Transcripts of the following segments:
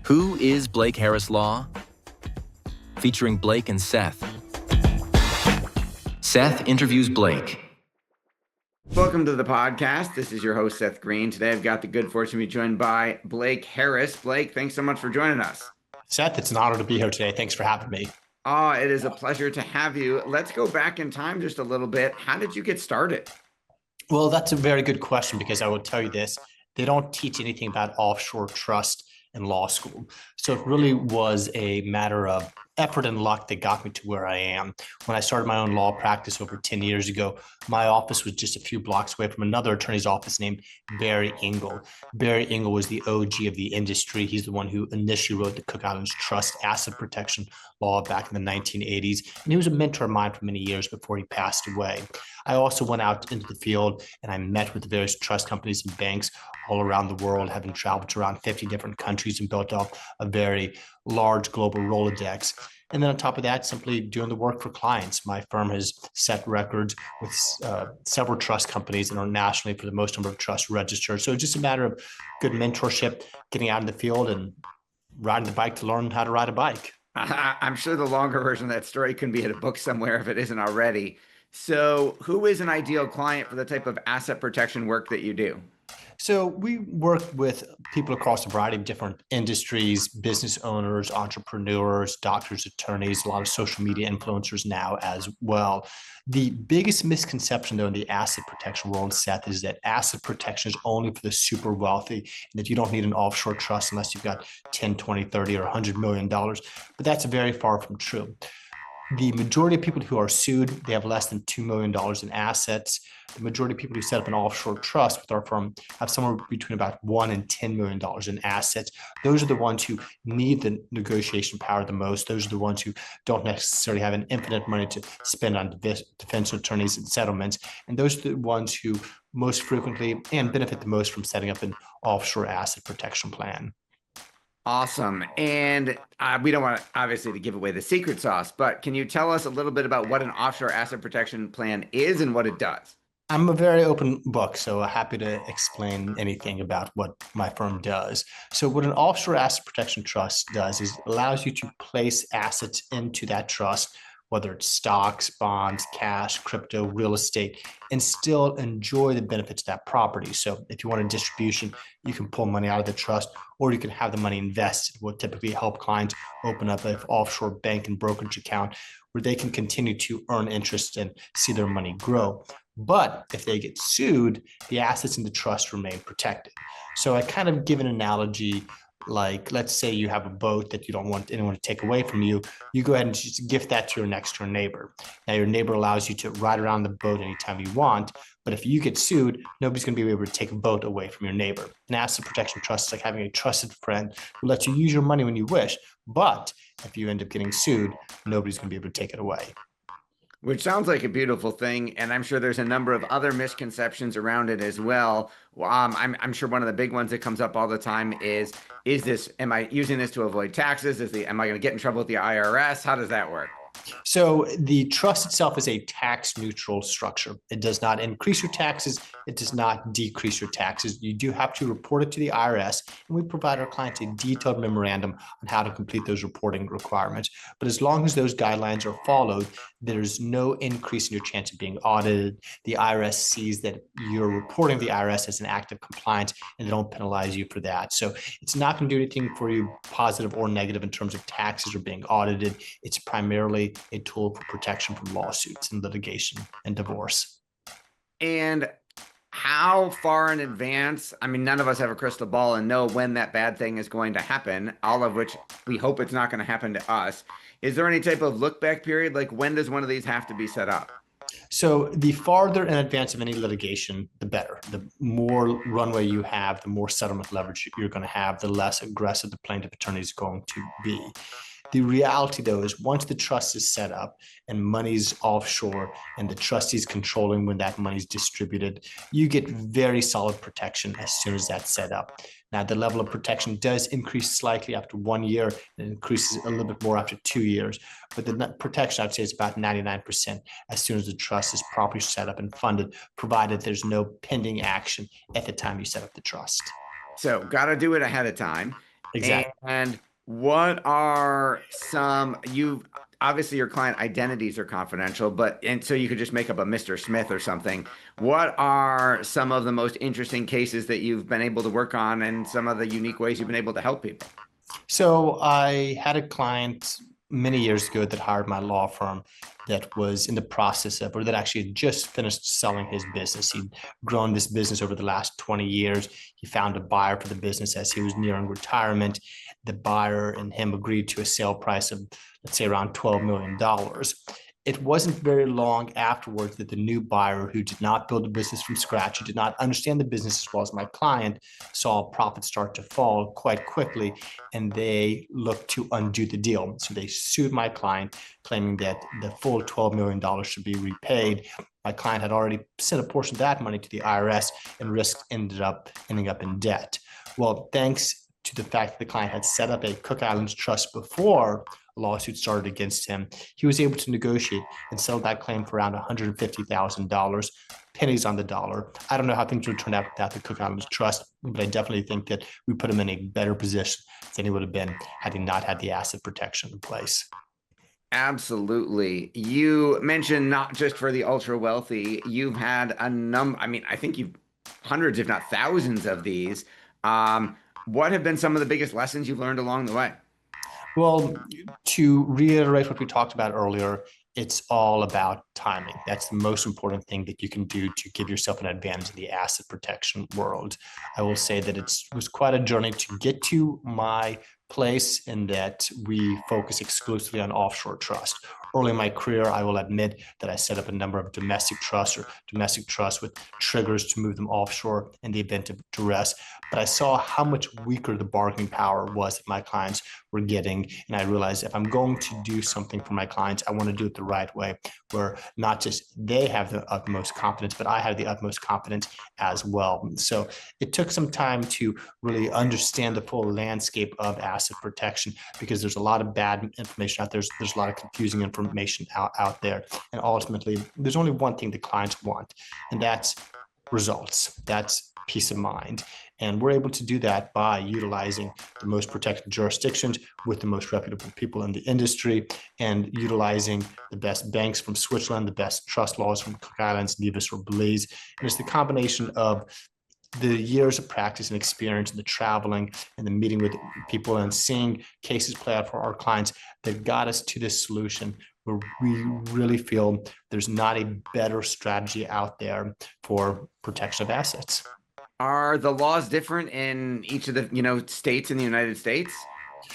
Who is Blake Harris Law? Featuring Blake and Seth. Seth interviews Blake. Welcome to the podcast. This is your host, Seth Green. Today I've got the good fortune to be joined by Blake Harris. Blake, thanks so much for joining us. Seth, it's an honor to be here today. Thanks for having me. Oh, it is a pleasure to have you. Let's go back in time just a little bit. How did you get started? Well, that's a very good question because I will tell you this. They don't teach anything about offshore trust in law school. So it really was a matter of effort and luck that got me to where I am. When I started my own law practice over 10 years ago, my office was just a few blocks away from another attorney's office named Barry Engel. Barry Engel was the OG of the industry. He's the one who initially wrote the Cook Islands Trust asset protection law back in the 1980s. And he was a mentor of mine for many years before he passed away. I also went out into the field and I met with the various trust companies and banks all around the world, having traveled to around 50 different countries and built up a very large global Rolodex. And then on top of that, simply doing the work for clients. My firm has set records with several trust companies internationally for the most number of trusts registered. So it's just a matter of good mentorship, getting out in the field and riding the bike to learn how to ride a bike. I'm sure the longer version of that story can be in a book somewhere if it isn't already. So who is an ideal client for the type of asset protection work that you do? So we work with people across a variety of different industries, business owners, entrepreneurs, doctors, attorneys, a lot of social media influencers now as well. The biggest misconception, though, in the asset protection world, Seth, is that asset protection is only for the super wealthy and that you don't need an offshore trust unless you've got 10, 20, 30, or $100 million. But that's very far from true. The majority of people who are sued, they have less than $2 million in assets. The majority of people who set up an offshore trust with our firm have somewhere between about $1 and $10 million in assets. Those are the ones who need the negotiation power the most. Those are the ones who don't necessarily have an infinite money to spend on defense attorneys and settlements. And those are the ones who most frequently and benefit the most from setting up an offshore asset protection plan. Awesome. And we don't want, obviously, to give away the secret sauce, but can you tell us a little bit about what an offshore asset protection plan is and what it does? I'm a very open book, so happy to explain anything about what my firm does. So what an offshore asset protection trust does is it allows you to place assets into that trust, whether it's stocks, bonds, cash, crypto, real estate, and still enjoy the benefits of that property. So if you want a distribution, you can pull money out of the trust, or you can have the money invested. What typically help clients open up an offshore bank and brokerage account where they can continue to earn interest and see their money grow. But if they get sued, the assets in the trust remain protected. So I kind of give an analogy like, let's say you have a boat that you don't want anyone to take away from you. You go ahead and just gift that to your next door neighbor. Now your neighbor allows you to ride around the boat anytime you want. But if you get sued, nobody's going to be able to take a boat away from your neighbor. An asset protection trust is like having a trusted friend who lets you use your money when you wish. But if you end up getting sued, nobody's going to be able to take it away. Which sounds like a beautiful thing, and I'm sure there's a number of other misconceptions around it as well. I'm sure one of the big ones that comes up all the time is this, am I using this to avoid taxes? Am I going to get in trouble with the IRS? How does that work? So the trust itself is a tax neutral structure. It does not increase your taxes. It does not decrease your taxes. You do have to report it to the IRS, and we provide our clients a detailed memorandum on how to complete those reporting requirements. But as long as those guidelines are followed, there's no increase in your chance of being audited. The IRS sees that you're reporting the IRS as an act of compliance, and they don't penalize you for that. So it's not going to do anything for you positive or negative in terms of taxes or being audited. It's primarily a tool for protection from lawsuits and litigation and divorce. And how far in advance? I mean, none of us have a crystal ball and know when that bad thing is going to happen, all of which we hope it's not going to happen to us. Is there any type of look back period? Like, when does one of these have to be set up? So the farther in advance of any litigation, the better. The more runway you have, the more settlement leverage you're going to have, the less aggressive the plaintiff attorney is going to be. The reality, though, is once the trust is set up and money's offshore and the trustee's controlling when that money's distributed, you get very solid protection as soon as that's set up. Now, the level of protection does increase slightly after 1 year and increases a little bit more after 2 years. But the protection, I'd say, is about 99% as soon as the trust is properly set up and funded, provided there's no pending action at the time you set up the trust. So got to do it ahead of time. Exactly. And what are some, you obviously your client identities are confidential, but and so you could just make up a Mr. Smith or something. What are some of the most interesting cases that you've been able to work on and some of the unique ways you've been able to help people? So I had a client many years ago that hired my law firm that was in the process of, or that actually had just finished selling his business. He'd grown this business over the last 20 years. He found a buyer for the business as he was nearing retirement. The buyer and him agreed to a sale price of, let's say, around $12 million. It wasn't very long afterwards that the new buyer, who did not build a business from scratch, who did not understand the business as well as my client, saw profits start to fall quite quickly, and they looked to undo the deal. So they sued my client, claiming that the full $12 million should be repaid. My client had already sent a portion of that money to the IRS, and risk ending up in debt. Well, thanks to the fact that the client had set up a Cook Islands trust before a lawsuit started against him, he was able to negotiate and settle that claim for around $150,000, pennies on the dollar. I don't know how things would turn out without the Cook Islands Trust, but I definitely think that we put him in a better position than he would have been had he not had the asset protection in place. Absolutely. You mentioned not just for the ultra wealthy, you've had a number, I mean, I think you've hundreds, if not thousands of these. What have been some of the biggest lessons you've learned along the way? Well, to reiterate what we talked about earlier, it's all about timing. That's the most important thing that you can do to give yourself an advantage in the asset protection world. I will say that it was quite a journey to get to my place, in that we focus exclusively on offshore trust. Early in my career, I will admit that I set up a number of domestic trusts, or domestic trusts with triggers to move them offshore in the event of duress. But I saw how much weaker the bargaining power was that my clients were getting. And I realized, if I'm going to do something for my clients, I want to do it the right way, where not just they have the utmost confidence, but I have the utmost confidence as well. So it took some time to really understand the full landscape of asset protection, because there's a lot of bad information out there. There's a lot of confusing information out there. And ultimately, there's only one thing the clients want, and that's results. That's peace of mind. And we're able to do that by utilizing the most protected jurisdictions with the most reputable people in the industry, and utilizing the best banks from Switzerland, the best trust laws from Cook Islands, Nevis, or Belize. And it's the combination of the years of practice and experience, and the traveling and the meeting with people and seeing cases play out for our clients that got us to this solution, where we really feel there's not a better strategy out there for protection of assets. Are the laws different in each of the, states in the United States?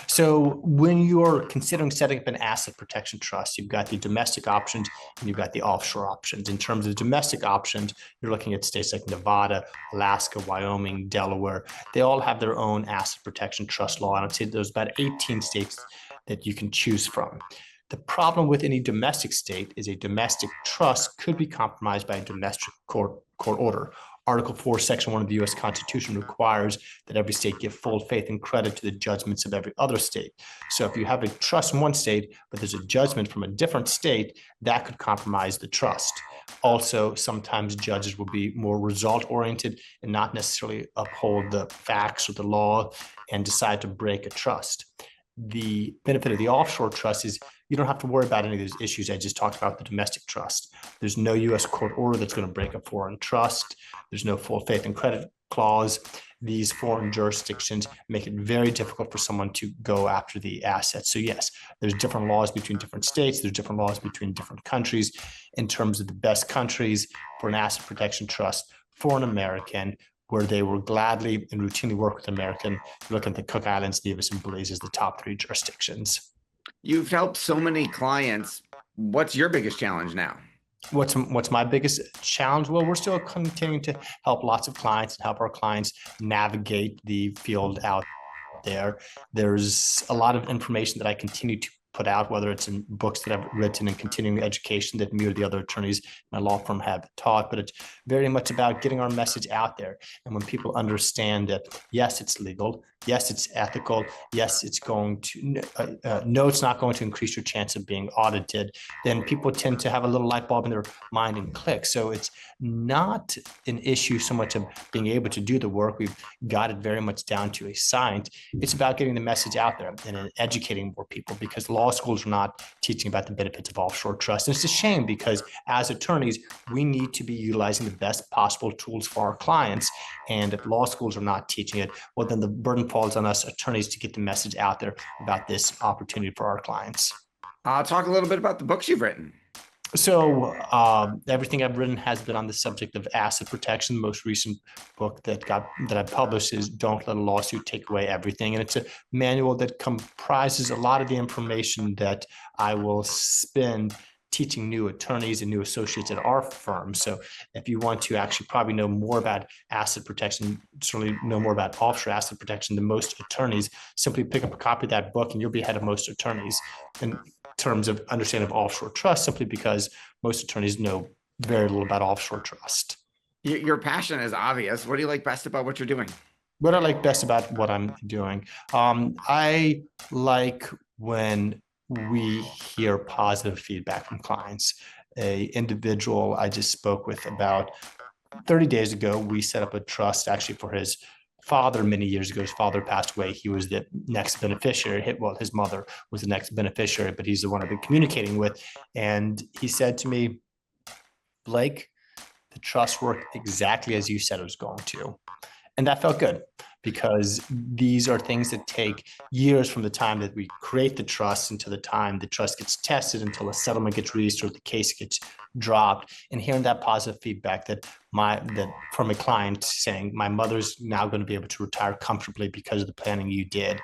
So when you're considering setting up an asset protection trust, you've got the domestic options and you've got the offshore options. In terms of domestic options, you're looking at states like Nevada, Alaska, Wyoming, Delaware. They all have their own asset protection trust law. And I'd say there's about 18 states that you can choose from. The problem with any domestic state is a domestic trust could be compromised by a domestic court order. Article 4, Section 1 of the U.S. Constitution requires that every state give full faith and credit to the judgments of every other state. So if you have a trust in one state, but there's a judgment from a different state, that could compromise the trust. Also, sometimes judges will be more result-oriented and not necessarily uphold the facts or the law, and decide to break a trust. The benefit of the offshore trust is you don't have to worry about any of those issues I just talked about, the domestic trust. There's no U.S. court order that's going to break a foreign trust. There's no full faith and credit clause. These foreign jurisdictions make it very difficult for someone to go after the assets. So yes, there's different laws between different states. There's different laws between different countries. In terms of the best countries for an asset protection trust for an American, where they will gladly and routinely work with American, look at the Cook Islands, Nevis, and Belize as the top 3 jurisdictions. You've helped so many clients. What's your biggest challenge now? What's my biggest challenge? Well, we're still continuing to help lots of clients and help our clients navigate the field out there. There's a lot of information that I continue to put out, whether it's in books that I've written and continuing education that me or the other attorneys in my law firm have taught, but it's very much about getting our message out there. And when people understand that, yes, it's legal, yes, it's ethical, yes, it's going to, no, it's not going to increase your chance of being audited, then people tend to have a little light bulb in their mind and click. So it's not an issue so much of being able to do the work. We've got it very much down to a science. It's about getting the message out there and educating more people, because law schools are not teaching about the benefits of offshore trust. And it's a shame, because as attorneys, we need to be utilizing the best possible tools for our clients. And if law schools are not teaching it, well, then the burden falls on us attorneys to get the message out there about this opportunity for our clients. I'll talk a little bit about the books you've written. So everything I've written has been on the subject of asset protection. The most recent book that I published is Don't Let a Lawsuit Take Away Everything. And it's a manual that comprises a lot of the information that I will spend teaching new attorneys and new associates at our firm. So if you want to actually probably know more about asset protection, certainly know more about offshore asset protection than most attorneys, simply pick up a copy of that book and you'll be ahead of most attorneys in terms of understanding of offshore trust, simply because most attorneys know very little about offshore trust. Your passion is obvious. What do you like best about what you're doing? What I like best about what I'm doing, I like when we hear positive feedback from clients. An individual I just spoke with about 30 days ago, we set up a trust actually for his father many years ago. His father passed away. He was the next beneficiary. Well, his mother was the next beneficiary, but he's the one I've been communicating with. And he said to me, Blake, the trust worked exactly as you said it was going to. And that felt good, because these are things that take years from the time that we create the trust until the time the trust gets tested, until a settlement gets reached or the case gets dropped. And hearing that positive feedback that from a client saying, my mother's now going to be able to retire comfortably because of the planning you did,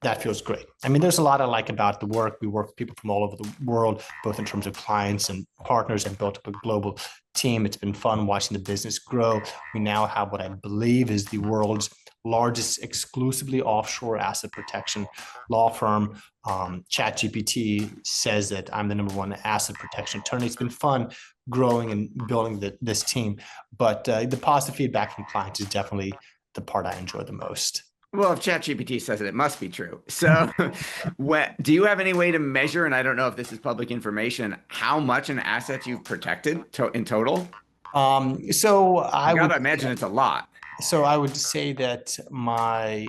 that feels great. I mean, there's a lot I like about the work. We work with people from all over the world, both in terms of clients and partners, and built up a global team. It's been fun watching the business grow. We now have what I believe is the world's largest exclusively offshore asset protection law firm. ChatGPT says that I'm the #1 asset protection attorney. It's been fun growing and building this team, but the positive feedback from clients is definitely the part I enjoy the most. Well, if ChatGPT says it, it must be true. So do you have any way to measure, and I don't know if this is public information, how much an asset you've protected in total? So I gotta imagine it's a lot. So I would say that my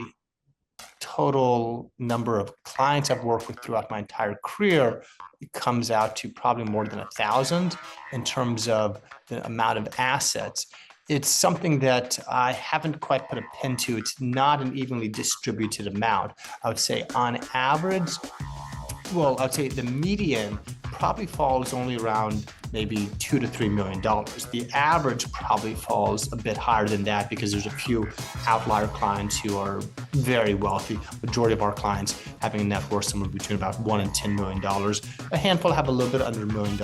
total number of clients I've worked with throughout my entire career, it comes out to probably more than 1,000 in terms of the amount of assets. It's something that I haven't quite put a pin to. It's not an evenly distributed amount. I would say on average, well, I'd say the median probably falls only around maybe $2 to $3 million. The average probably falls a bit higher than that, because there's a few outlier clients who are very wealthy. Majority of our clients having a net worth somewhere between about $1 and $10 million. A handful have a little bit under $1 million,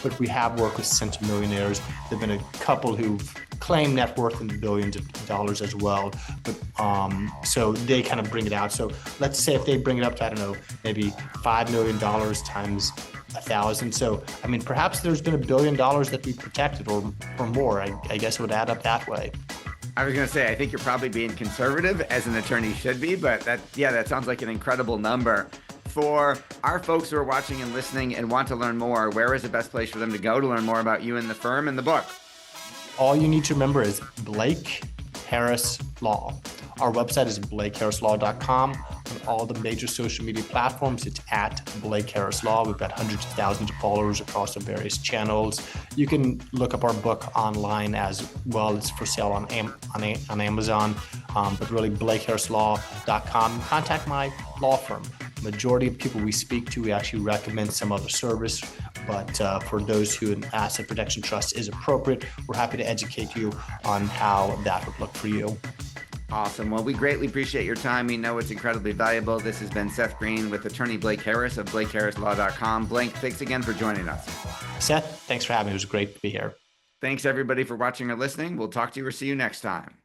but we have worked with centimillionaires. There've been a couple who've claimed net worth in the billions of dollars as well. But so they kind of bring it out. So let's say if they bring it up to, I don't know, maybe $5 million times 1,000. So, I mean, perhaps there's been $1 billion that we protected or more. I guess it would add up that way. I was going to say, I think you're probably being conservative, as an attorney should be, but that sounds like an incredible number. For our folks who are watching and listening and want to learn more, where is the best place for them to go to learn more about you and the firm and the book? All you need to remember is Blake Harris Law. Our website is blakeharrislaw.com. On all the major social media platforms, it's at Blake Harris Law. We've got hundreds of thousands of followers across the various channels. You can look up our book online as well. It's for sale on Amazon, but really blakeharrislaw.com. Contact my law firm. Majority of people we speak to, we actually recommend some other service. But for those who an asset protection trust is appropriate, we're happy to educate you on how that would look for you. Awesome. Well, we greatly appreciate your time. We know it's incredibly valuable. This has been Seth Green with attorney Blake Harris of blakeharrislaw.com. Blake, thanks again for joining us. Seth, thanks for having me. It was great to be here. Thanks, everybody, for watching or listening. We'll talk to you or see you next time.